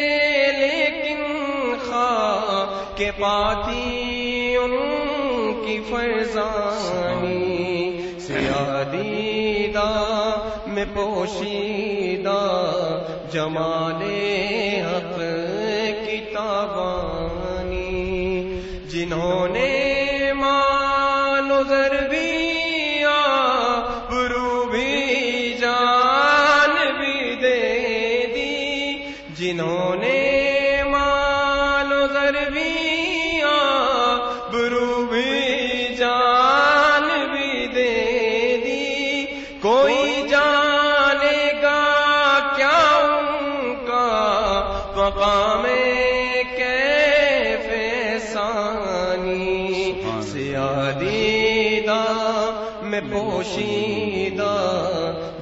لیکن خواہ کے پاتی ان کی فرزانی، سیاہ دیدہ میں پوشیدہ جمال حق کتابانی، جنہوں نے مال و زر بھی آبرو بھی جان بھی دے دی، جنہوں نے مال و زر بھی آبرو بھی جان بھی دے دی، کوئی جانے گا کیا ان کا مقام پوشیدہ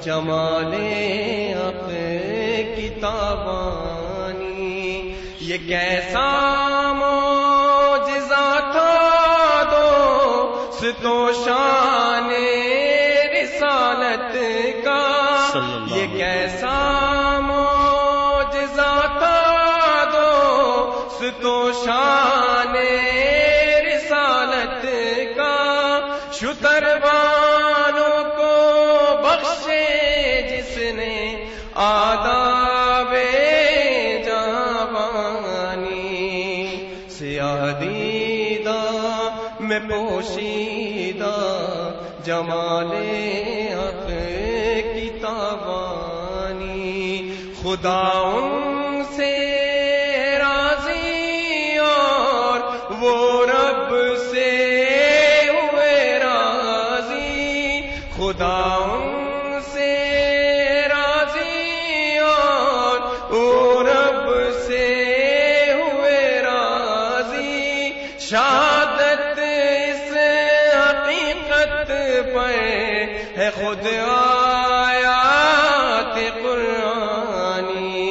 جمال حق کی تابانی، یہ کیسا معجزہ تھا دوست و شان رسالت کا، یہ کیسا معجزہ تھا دوست و شان رسالت کا، شتروانوں کو بخشے جس نے آداب جوانی، سیاہ دیدہ میں پوشیدہ جمال حق کی تابانی، خدا ان سے راضی اور وہ رب سے ہوئے راضی، خدا ان سے راضی اور وہ رب سے ہوئے راضی، شہادت اس حقیقت پر ہے خود آیات قرآنی،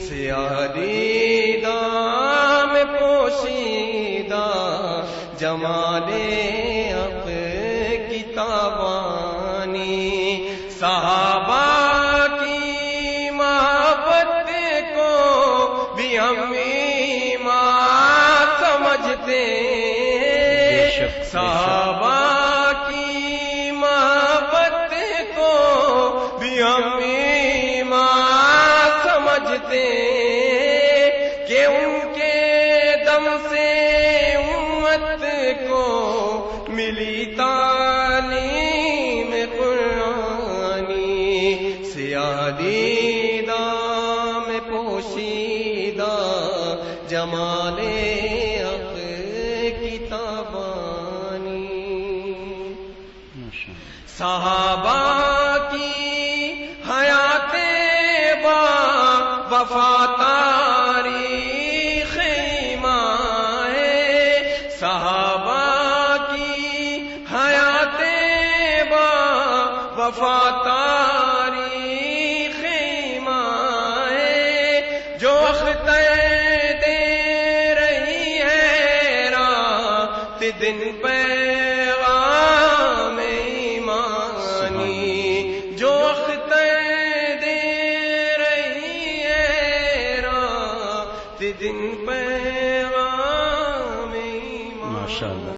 سیاہ دیدہ میں پوشیدہ جمال حق کی تابانی، صحابہ کی محبت کو بھی ہم ایمان سمجھتے، صحابہ کی محبت کو بھی ہم ایمان سمجھتے، کہ ان کے دم سے امت کو ملی تعلیم قرآنی، سیاہ دیدہ میں پوشیدہ جمال حق کی تابانی، صحابہ کی حیات با وفا تاریخ ایمان ہے، صحابہ کی حیات با وفا تاریخ ایمان ہے، جو اختر دے رہی ہے رات دن پیغام ایمانی، جو اختر دے رہی ہے رات دن پیغام ایمانی۔ ماشاءاللہ۔